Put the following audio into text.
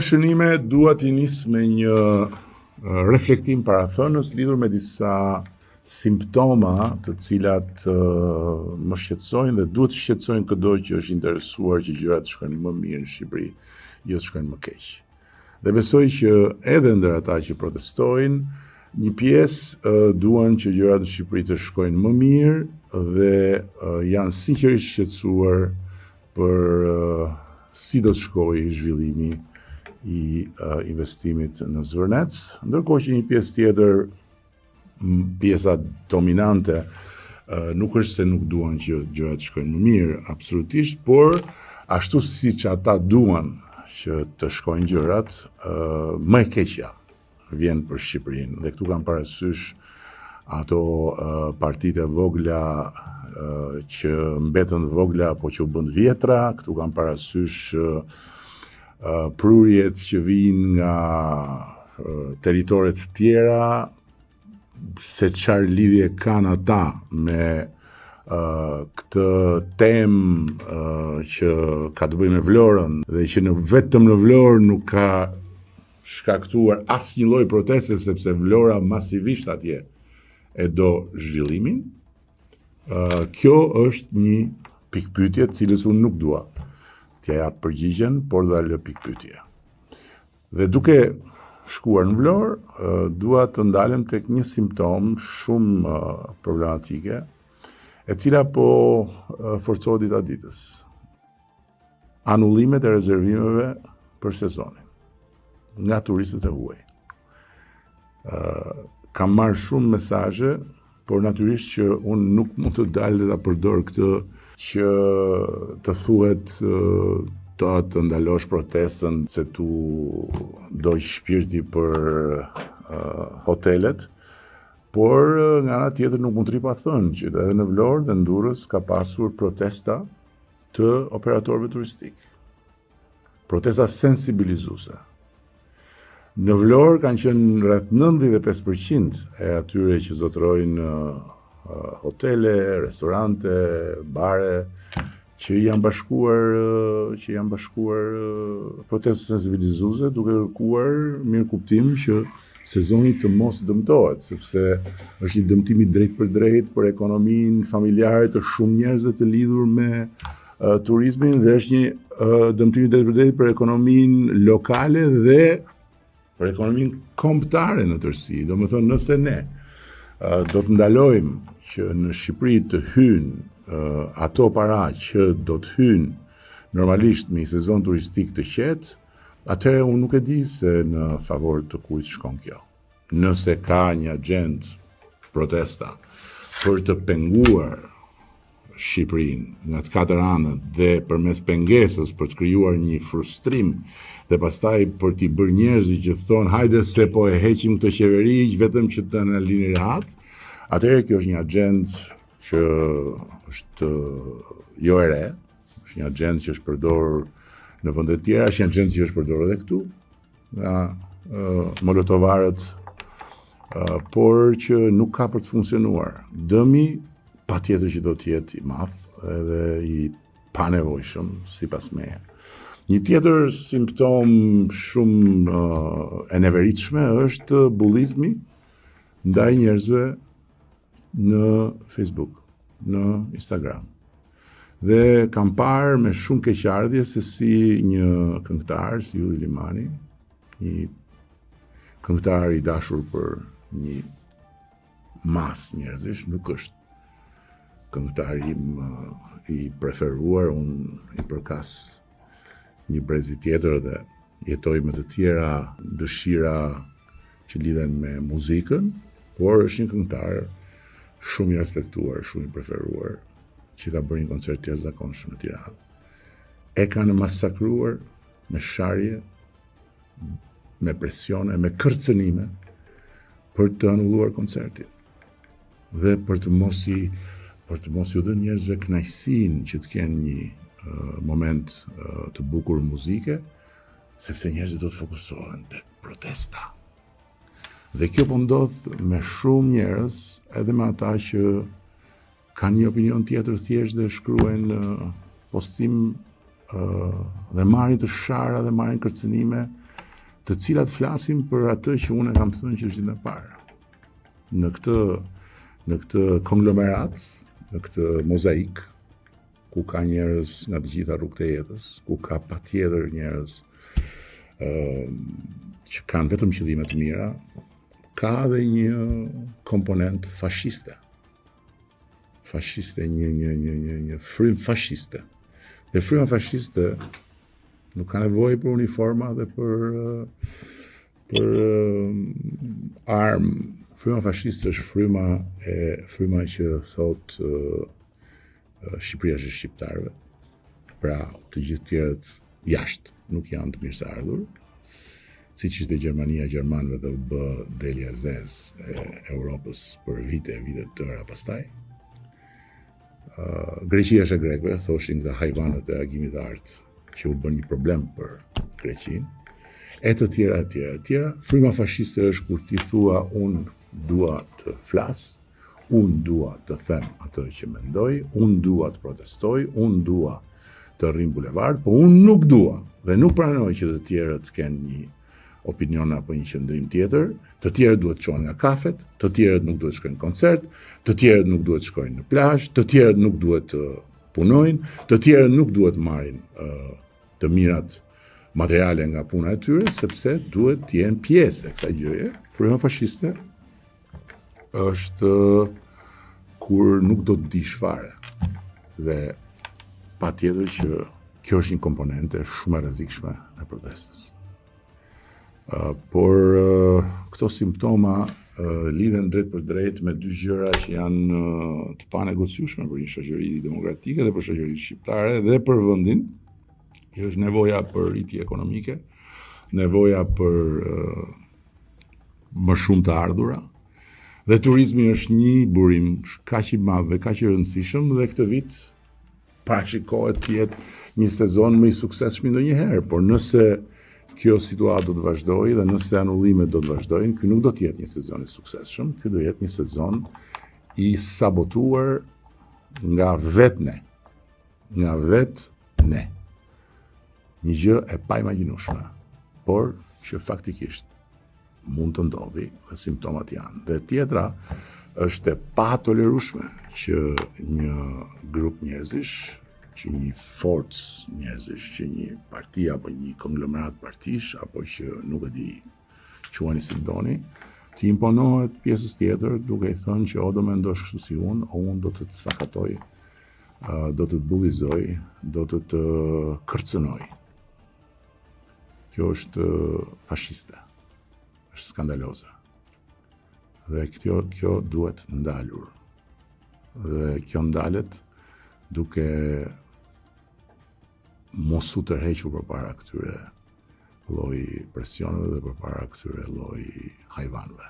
Shënime dua t'i nis me një reflektim parathënës lidhur me disa simptoma të cilat më shqetësojnë dhe duhet të shqetësojnë çdo që është interesuar që gjërat të shkojnë më mirë në Shqipëri, jo të shkojnë më keq. Dhe besoj që edhe ndër ata që protestojnë, një pjesë duan që gjërat në Shqipëri të shkojnë më mirë dhe janë sinqerisht shqetësuar për si do të shkojë zhvillimi i investimit në Zvërnec, ndërkohë që një pjesë tjetër, pjesa dominante, nuk është se nuk duan që gjërat të shkojnë më mirë, absolutisht, por ashtu siç ata duan që të shkojnë gjërat, më e keqja vjen për Shqipërinë. Dhe këtu kam parasysh ato partitë e vogla që mbetën vogla apo që u bën vjetra, këtu kam parasysh prurjet që vijnë nga teritoret tjera, se çfarë lidhje kanë ata me këtë temë që ka të bëjë me Vlorën dhe që vetëm në Vlorë nuk ka shkaktuar asnjë lloj proteste sepse Vlora masivisht atje e do zhvillimin. Kjo është një pikpyetje të cilës unë nuk dua t'ja jap përgjigjen, por do ta lë pikpyetje. Dhe duke shkuar në Vlorë, dua të ndalem tek një simptom shumë problematike, e cila po forcohet dita ditës. Anullimet e rezervimeve për sezonin nga turistët e huaj. Kam marrë shumë mesazhe, por natyrisht që unë nuk mund të dalë dhe ta përdor këtë që të thuhet të ndalosh protestën se tu doj shpirti për hotelet, por nga ana tjetër nuk mund të ripa thënë që edhe në Vlorë dhe në Durrës ka pasur protesta të operatorëve turistik. Protesta sensibilizuese. Në Vlorë kanë qenë rreth 95% e atyre që zotërojnë hotele, restorante, bare, që janë bashkuar protestë sensibilizuese duke kërkuar mirëkuptim që sezoni të mos dëmtohet, sepse është një dëmtim i drejt për drejt për ekonominë familjare të shumë njerëzve të lidhur me turizmin dhe është një dëmtim i drejt për drejt për ekonominë lokale dhe për ekonominë kombëtare në tërësi. Domethënë, nëse ne do të ndalojmë që në Shqipëri të hynë ato para që do të hynë normalisht me sezon turistik të qetë, atëherë unë nuk e di se në favor të kujt shkon kjo. Nëse ka një agent protesta për të penguar Shqipërinë nga të katër anët dhe përmes pengesës për të krijuar një frustrim dhe pastaj për t'i bërë njerëzit që thonë hajde se po e heqim këtë qeveri vetëm që të na lini rehat, atëherë kjo është një agent që është jo e re, është një agent që është përdorur në vende të tjera, është një agent që është përdorur edhe këtu nga molotovarët, por që nuk ka për të funksionuar. Dëmi patjetër që do të jetë i madh edhe i panevojshëm sipas meje. Një tjetër simptom shumë e neveritshme është bullizmi ndaj njerëzve në Facebook, në Instagram. Dhe kam parë me shumë keqardhje se si një këngëtar, si Ylli Limani, një këngëtar i dashur për një mas njerëzish, nuk është këngëtari i preferuar, unë i përkas një brezi tjetër dhe jetoj me të tjera dëshira që lidhen me muzikën, por është një këngëtar shumë i respektuar, shumë i preferuar, që ka bërë një koncert të jashtëzakonshëm në Tiranë. E kanë masakruar me sharje, me presione, me kërcënime për të anulluar koncertin. Dhe për të mos u dhënë njerëzve kënaqësinë që të kenë një moment të bukur muzike, sepse njerëzit do të fokusohen tek protesta. Dhe kjo po ndodh me shumë njerëz, edhe me ata që kanë një opinion tjetër thjesht dhe shkruajnë postim dhe marrin të shara dhe marrin kërcënime të cilat flasin për atë që unë kam thënë që është ditë e parë. Në këtë konglomerat, në këtë mozaik, ku ka njerëz nga të gjitha rrugët e jetës, ku ka patjetër njerëz që kanë vetëm qëllime të mira, ka dhe një komponent fashiste. Fashiste, një frym fashiste. Dhe fryma fashiste nuk ka nevojë për uniforma dhe për armë. Fryma fashiste është fryma që thot Shqipëria është shqiptarëve. Pra, të gjithë tjerët jashtë nuk janë të mirëseardhur. Siç ishte Gjermania gjermanëve dhe u bë delja zez e Europës për vite të tëra pastaj. Greqia është e grekëve, thoshin këta hajvanët e agimit të artë që u bën një problem për Greqinë. E të tjera. Fryma fashiste është kur ti thua unë dua të flas, unë dua të them atë që mendoj, unë dua të protestoj, unë dua të rrim bulevard, po unë nuk dua dhe nuk pranoj që të tjerët kenë një opinion apo një qëndrim tjetër, të tjerët duhet të çohen nga kafet, të tjerët nuk duhet të shkojnë në koncert, të tjerët nuk duhet të shkojnë në plazh, të tjerët nuk duhet të punojnë, të tjerët nuk duhet të marrin të mirat materiale nga puna e tyre, sepse duhet të jenë pjesë e kësaj gjëje. Fryma fashiste është kur nuk do të dish fare. Dhe patjetër që kjo është një komponente shumë e rrezikshme e protestës. Por këto simptoma lidhen drejt për drejt me dy gjëra që janë të panegociueshme për një shoqëri demokratike dhe për shoqërinë shqiptare dhe për vendin, që është nevoja për rritje ekonomike, nevoja për më shumë të ardhura. Dhe turizmi është një burim kaq i madh dhe kaq i rëndësishëm dhe këtë vit parashikohet të jetë një sezon më i suksesshëm ndonjëherë, por nëse kjo situatë do të vazhdojë dhe nëse anullimet do të vazhdojnë, ky nuk do të jetë një sezon i suksesshëm, ky do jetë një sezon i sabotuar nga vetë ne. Nga vetë ne. Një gjë e paimagjinueshme, por që faktikisht mund të ndodhi dhe simptomat janë. Dhe tjetra është e patolerueshme që një grup njerëzish, që një forcë njerëzish, që një parti apo një konglomerat partish, apo që nuk e di quani si doni, të imponohet pjesës tjetër duke i thënë që o do mendosh kështu si unë, o unë do të të sakatoj, do të të bullizoj, do të të kërcënoj. Kjo është fashiste, është skandaloze. Dhe kjo duhet ndalur. Dhe kjo ndalet duke mos u tërhequr përpara këtyre lloj presioneve dhe përpara këtyre lloj hajvanëve.